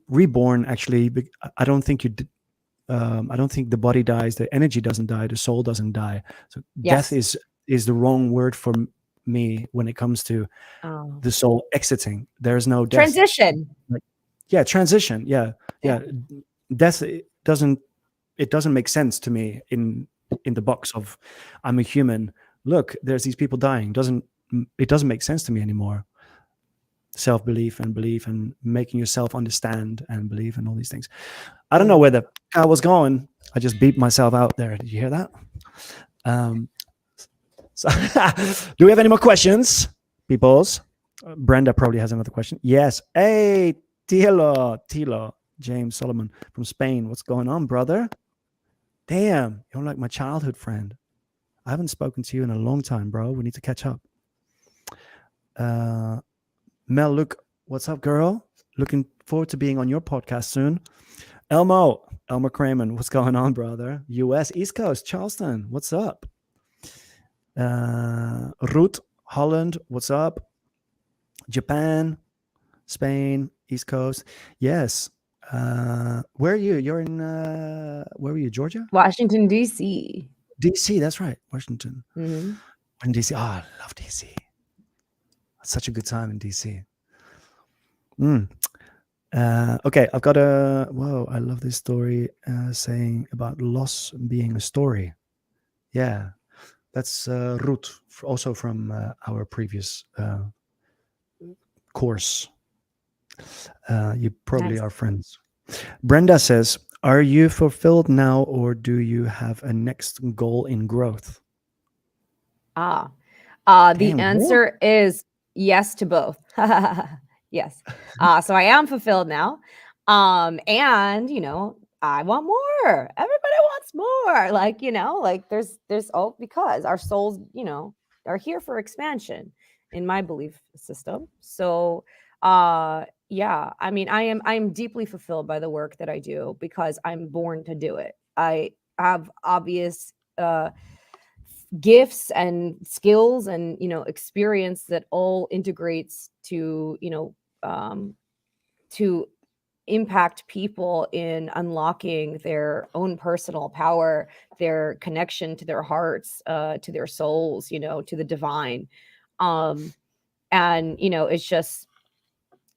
reborn. Actually, I don't think you. I don't think the body dies, the energy doesn't die, the soul doesn't die. So death Yes. is the wrong word for me when it comes to Oh. the soul exiting. There's no death. Transition. Yeah, transition. Yeah. Yeah. Death doesn't make sense to me in the box of I'm a human. Look, there's these people dying. It doesn't make sense to me anymore. Self-belief and belief and making yourself understand and believe and all these things. I don't know where the I was going. I just beeped myself out there. Did you hear that? So do we have any more questions, peoples? Brenda probably has another question. Yes. Hey, Tilo, James Solomon from Spain. What's going on, brother? Damn, you're like my childhood friend. I haven't spoken to you in a long time, bro. We need to catch up. Mel, look, what's up, girl? Looking forward to being on your podcast soon. Elmer Kramer, what's going on, brother? US, East Coast, Charleston, what's up? Ruth, Holland, what's up? Japan, Spain, East Coast. Yes. Where are you? You're in, where were you? Georgia? Washington, D.C. DC, that's right. Washington. Hmm. In DC. Oh, I love DC. Such a good time in DC. Mm. Okay, I've got a. Whoa, I love this story saying about loss being a story. Yeah, that's Ruth, also from our previous course. You probably Nice. are friends. Brenda says, "Are you fulfilled now, or do you have a next goal in growth?" Ah, the Damn, what? answer is yes to both. Yes. So I am fulfilled now. And I want more. Everybody wants more. Like, like there's because our souls, are here for expansion in my belief system. So yeah, I mean, I'm deeply fulfilled by the work that I do because I'm born to do it. I have obvious gifts and skills and experience that all integrates to impact people in unlocking their own personal power, their connection to their hearts, to their souls, to the divine. um and it's just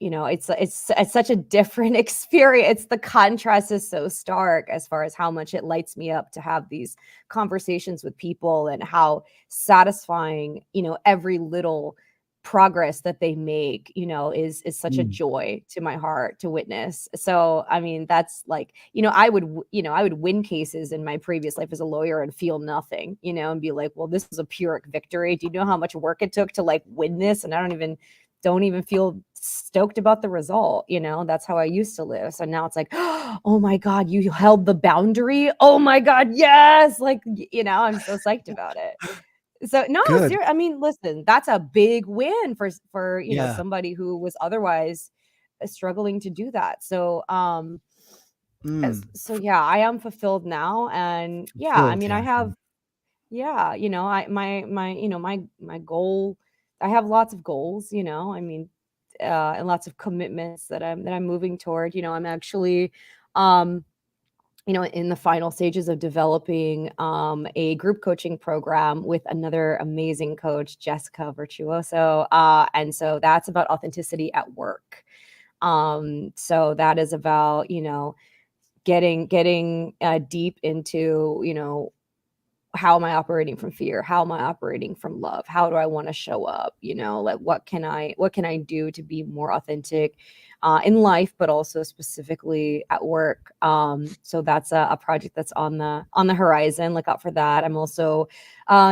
it's such a different experience. The contrast is so stark as far as how much it lights me up to have these conversations with people and how satisfying, every little progress that they make, is such a Mm, joy to my heart to witness. So, I mean, that's like, I would win cases in my previous life as a lawyer and feel nothing, and be like, well, this is a Pyrrhic victory. Do you know how much work it took to like win this? And I don't even feel stoked about the result. That's how I used to live. So now it's like, oh my God, you held the boundary. Oh my God, yes. Like, I'm so psyched about it. So no, good. I mean, listen, that's a big win for Yeah. somebody who was otherwise struggling to do that. So Mm, so yeah, I am fulfilled now. And yeah, I fulfilled. mean, Yeah. I have, yeah, my goal, I have lots of goals, I mean, and lots of commitments that I'm moving toward. I'm actually um in the final stages of developing a group coaching program with another amazing coach, Jessica Virtuoso. And so that's about authenticity at work. So that is about, getting deep into, how am I operating from fear? How am I operating from love? How do I want to show up? Like what can I do to be more authentic in life, but also specifically at work? So that's a project that's on the horizon. Look out for that. I'm also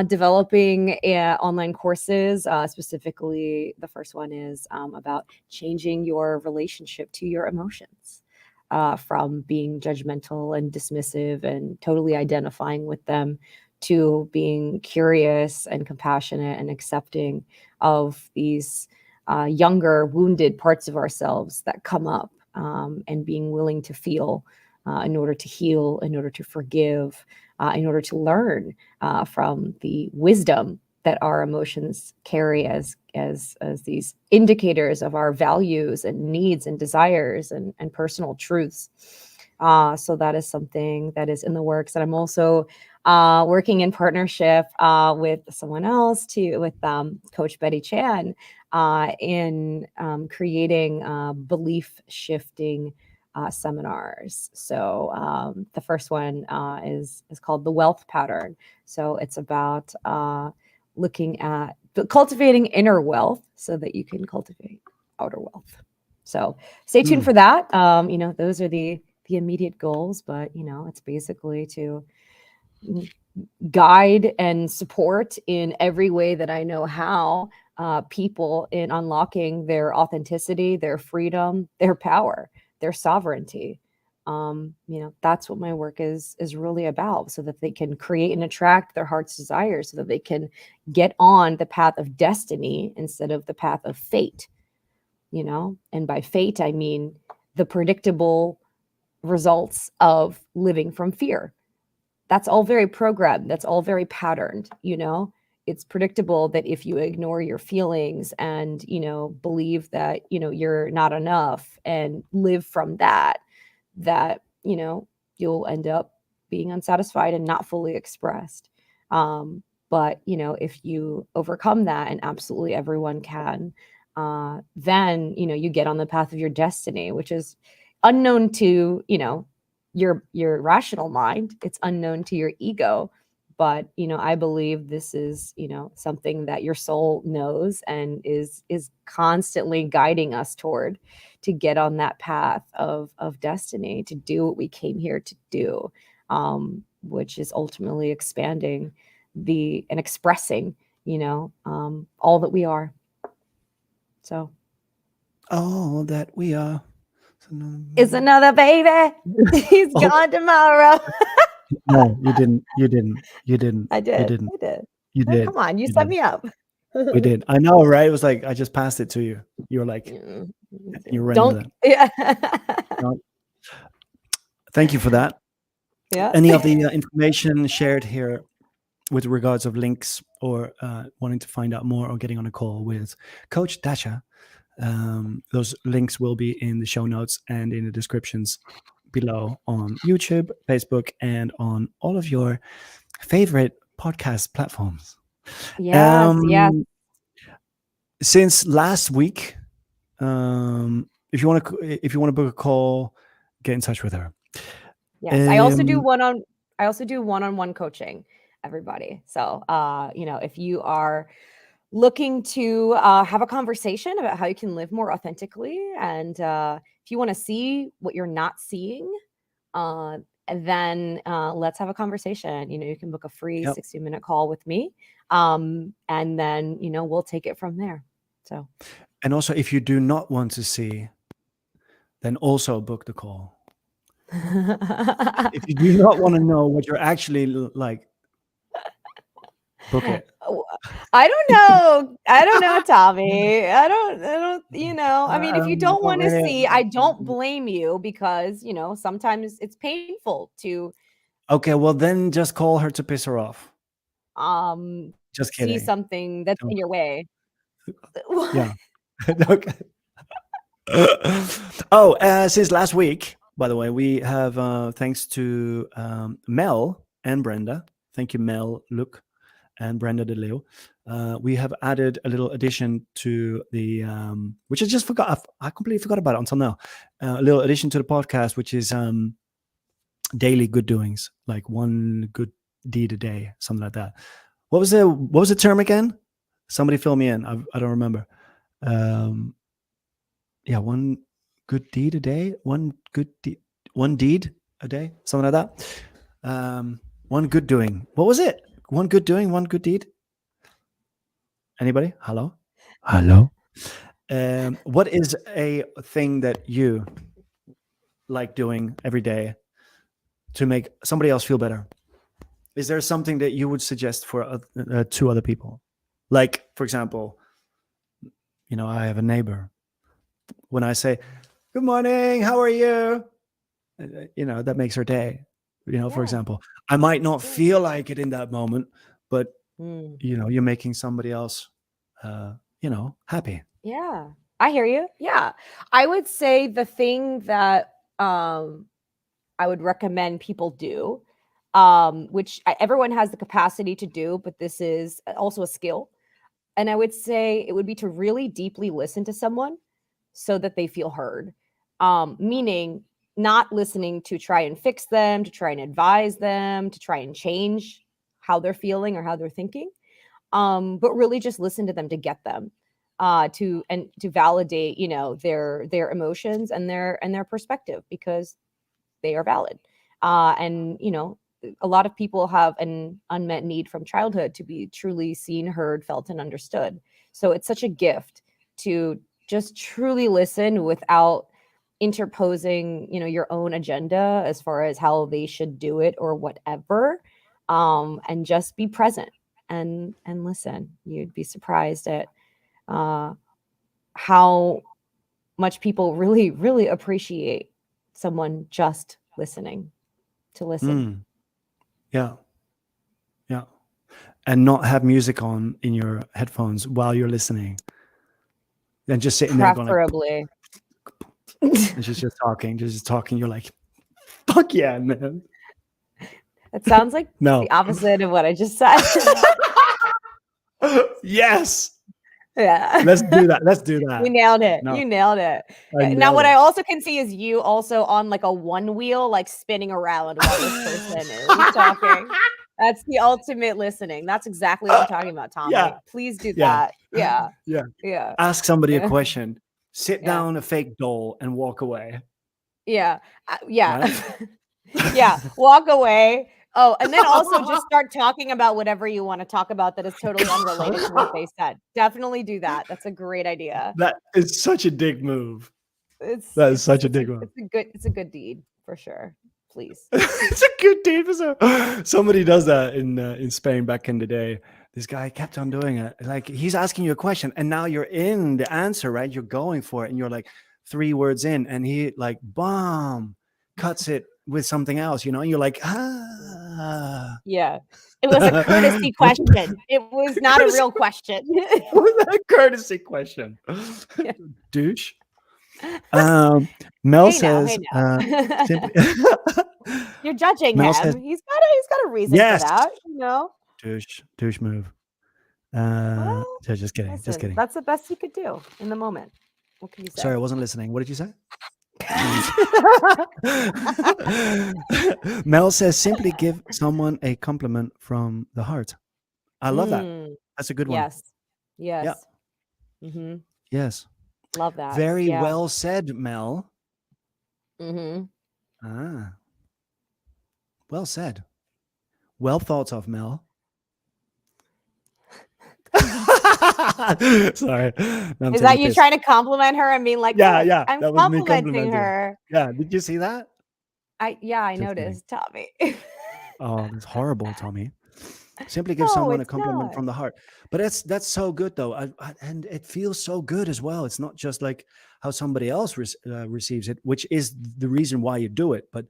developing online courses. Specifically, the first one is about changing your relationship to your emotions. From being judgmental and dismissive and totally identifying with them to being curious and compassionate and accepting of these younger, wounded parts of ourselves that come up, and being willing to feel in order to heal, in order to forgive, in order to learn from the wisdom that our emotions carry as these indicators of our values and needs and desires and personal truths. So that is something that is in the works. And I'm also working in partnership with someone else with Coach Betty Chan in creating belief shifting seminars. So the first one is called the Wealth Pattern. So it's about looking at cultivating inner wealth so that you can cultivate outer wealth. So stay tuned mm, for that. Those are the immediate goals, but it's basically to guide and support in every way that I know how people in unlocking their authenticity, their freedom, their power, their sovereignty. That's what my work is really about, so that they can create and attract their heart's desires, so that they can get on the path of destiny instead of the path of fate. And by fate, I mean the predictable results of living from fear. That's all very programmed. That's all very patterned. it's predictable that if you ignore your feelings and, believe that, you're not enough and live from that, that, you'll end up being unsatisfied and not fully expressed. But, if you overcome that, and absolutely everyone can, then, you get on the path of your destiny, which is unknown to, your rational mind. It's unknown to your ego. But, I believe this is, something that your soul knows and is constantly guiding us toward, to get on that path of destiny, to do what we came here to do, which is ultimately expanding and expressing, all that we are. So All that we are. is another baby. He's Oh, gone tomorrow. no, you didn't. You didn't. You didn't. I You did. didn't. I did. You Oh, did. come on, you You set did. me up. We did. I know, right? It was like I just passed it to you. You were like, Mm, you ran with Don't. it. Yeah. No, thank you for that. Yeah. Any of the information shared here with regards of links or wanting to find out more or getting on a call with Coach Dasha, those links will be in the show notes and in the descriptions below on YouTube, Facebook, and on all of your favorite podcast platforms. Yes. Yes. Since last week, if you want to book a call, get in touch with her. Yes. Um, I also do one-on-one coaching, everybody. So, if you are looking to have a conversation about how you can live more authentically, and if you want to see what you're not seeing, uh, then let's have a conversation. You can book a free yep. 60-minute call with me, and then we'll take it from there. So, And also, if you do not want to see, then also book the call. If you do not want to know what you're actually like, book it. Oh, I don't know. I don't know, Tommy. I mean, if you don't want to see, I don't blame you, because, sometimes it's painful to Okay, well then just call her to piss her off. Just see kidding. something that's in your way. Yeah. Okay. Oh, since last week, by the way, we have thanks to Mel and Brenda. Thank you, Mel, Luke, and Brenda De Leo. We have added a little addition to the which I just forgot. I completely forgot about it until now. A little addition to the podcast, which is daily good doings, like one good deed a day, something like that. What was the term again? Somebody fill me in. I don't remember. Yeah, one good deed a day, one deed a day, something like that. One good doing. What was it? One good doing, one good deed. Anybody? Hello. What is a thing that you like doing every day to make somebody else feel better? Is there something that you would suggest for to other people? Like, for example, I have a neighbor. When I say, "Good morning, how are you?" That makes her day. For Yeah. example, I might not feel like it in that moment, but Mm. you're making somebody else, happy. Yeah. I hear you. Yeah. I would say the thing that I would recommend people do, which everyone has the capacity to do, but this is also a skill. And I would say it would be to really deeply listen to someone so that they feel heard. Meaning not listening to try and fix them, to try and advise them, to try and change how they're feeling or how they're thinking, but really just listen to them, to get them, to validate, their emotions and their perspective, because they are valid. And a lot of people have an unmet need from childhood to be truly seen, heard, felt, and understood. So it's such a gift to just truly listen without interposing, your own agenda as far as how they should do it or whatever, and just be present and listen. You'd be surprised at how much people really, really appreciate someone just listening, to listen. Yeah. Yeah. and not have music on in your headphones while you're listening, and just sitting there going like, Preferably. and she's just talking. You're like, fuck yeah, man. It sounds like No. the opposite of what I just said. Yes. Yeah. Let's do that. Let's do You that. nailed it. No, You nailed it. I Now, nailed what it. I also can see is you also on like a one wheel, like spinning around while this person is talking. That's the ultimate listening. That's exactly what I'm talking about, Tommy. Yeah. Please do Yeah. that. Yeah. Yeah. Yeah. Ask somebody a Yeah. question. Sit Yeah. down a fake doll and walk away. Yeah. Yeah. Right? Yeah. Walk away. Oh, and then also just start talking about whatever you want to talk about that is totally unrelated to what they said. Definitely do that. That's a great idea. That is such a dick move. It's That is it's such a it's dick a, move. it's a good deed for sure. Please. It's a good deed for somebody does that in Spain back in the day. This guy kept on doing it. Like he's asking you a question, and now you're in the answer, right? You're going for it, and you're like 3 words in, and he like bomb cuts it with something else, and you're like, ah. Yeah. It was a courtesy question. It was not a real question. It was a courtesy question. Yeah. Douche. Mel Hey says, now. simply, You're judging Mel him. says, He's got a reason yes, for that. douche move. Well, Just kidding, listen, just kidding. that's the best he could do in the moment. What can you say? Sorry, I wasn't listening. What did you say? Mel says, simply give someone a compliment from the heart. I love that. That's a good one. Yes. Yeah. Yes. Mm-hmm. Yes. Love that. Very Yeah. well said, Mel. Mm-hmm. Ah. Well said. Well thought of, Mel. Sorry. No, I'm Is taking that a you piss. trying to compliment her and being like, Yeah, "Look, yeah. I'm That was me complimenting complimenting. her." Yeah. Did you see that? I Just kidding. noticed, Tommy. Oh, that's horrible, Tommy. Simply give No, someone a it's compliment not. from the heart. But that's so good though, and it feels so good as well. It's not just like how somebody else receives it, which is the reason why you do it. But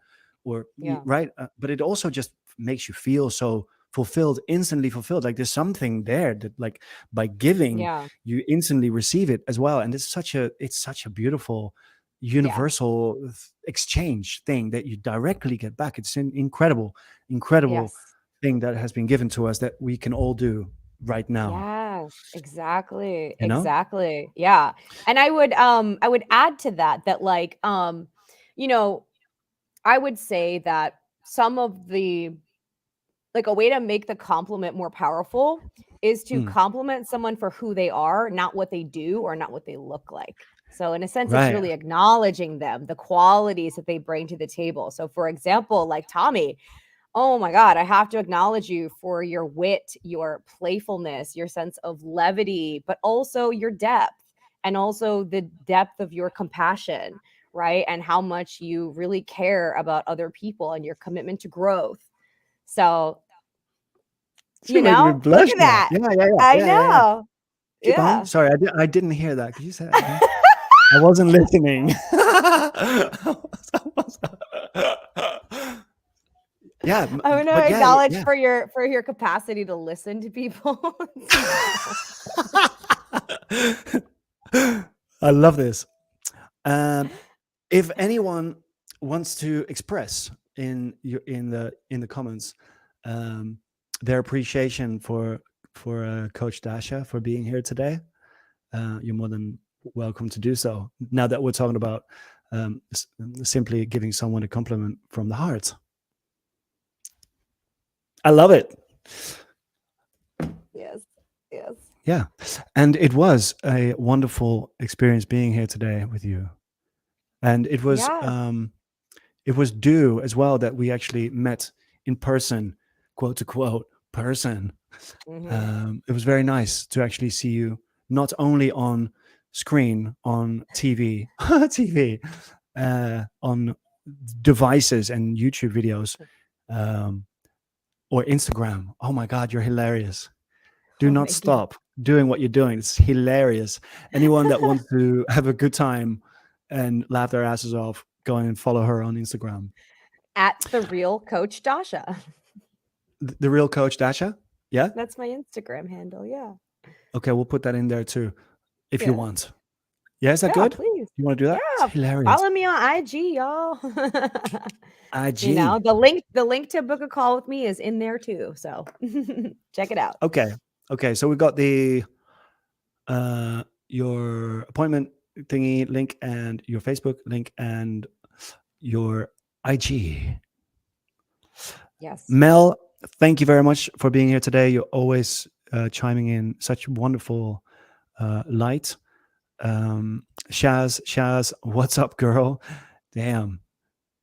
Yeah. right, but it also just makes you feel so fulfilled, instantly fulfilled. Like there's something there that, like, by giving, Yeah. you instantly receive it as well. And it's such a beautiful universal exchange thing that you directly get back. It's an incredible Yes. thing that has been given to us that we can all do right now. Yes, exactly. You know? Exactly. Yeah. And I would add to that like I would say that some of the like a way to make the compliment more powerful is to compliment someone for who they are, not what they do or not what they look like. So in a sense, it's Right. really acknowledging them, the qualities that they bring to the table. So for example, like Tommy, oh my God, I have to acknowledge you for your wit, your playfulness, your sense of levity, but also your depth and also the depth of your compassion, right? And how much you really care about other people and your commitment to growth. So, She made me look blush at now. that. Yeah. I know. Keep Yeah. on. Sorry, I didn't hear that. Could you say that again? I wasn't listening. Yeah, I want to but acknowledge yeah. for your capacity to listen to people. I love this. If anyone wants to express in the comments their appreciation for Coach Dasha for being here today, you're more than welcome to do so. Now that we're talking about simply giving someone a compliment from the heart. I love it. Yes. Yeah. And it was a wonderful experience being here today with you. And it was due as well that we actually met in person, quote to quote person. It was very nice to actually see you not only on screen, on TV, on devices and YouTube videos, or Instagram. Oh my God, you're hilarious. Do not stop doing what you're doing. It's hilarious. Anyone that wants to have a good time and laugh their asses off, go and follow her on Instagram. At the real Coach Dasha. The real Coach Dasha? Yeah. That's my Instagram handle. Yeah. Okay, we'll put that in there too, if you Yeah. want. Yeah, is that Yeah, good? please. You want to do that? It's Yeah. hilarious. Follow me on IG, y'all. You know, IG. the link to book a call with me is in there too. So check it out. Okay. Okay. So we got the your appointment thingy link and your Facebook link and your IG. Yes. Mel, thank you very much for being here today. You're always chiming in such wonderful light. Shaz, what's up, girl? Damn.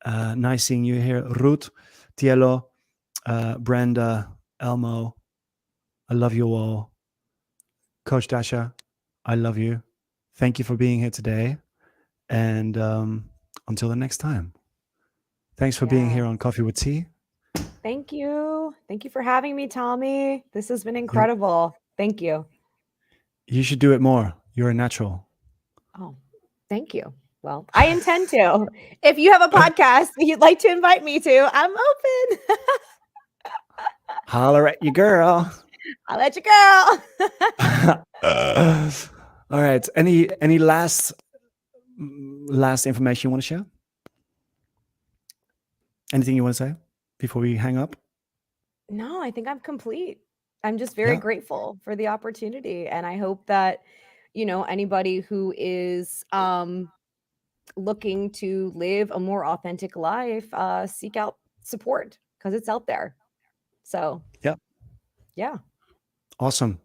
Nice seeing you here. Ruth, Tielo, Brenda, Elmo, I love you all. Coach Dasha, I love you. Thank you for being here today. And until the next time, thanks for being Yeah. here on Coffee with Tea. Thank you. Thank you for having me, Tommy. This has been incredible. Thank you. You should do it more. You're a natural. Oh, thank you. Well, I intend to. If you have a podcast that you'd like to invite me to, I'm open. Holler at you, girl. I'll let you go. All right. Any last information you want to share? Anything you want to say before we hang up? No, I think I'm complete. I'm just very Yeah. grateful for the opportunity. And I hope that, anybody who is looking to live a more authentic life, seek out support because it's out there. So, Yeah. yeah, Awesome.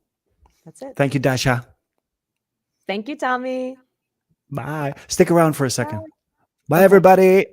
that's it. Thank you, Dasha. Thank you, Tommy. Bye. Stick around for a second. Bye. Bye, Okay. everybody.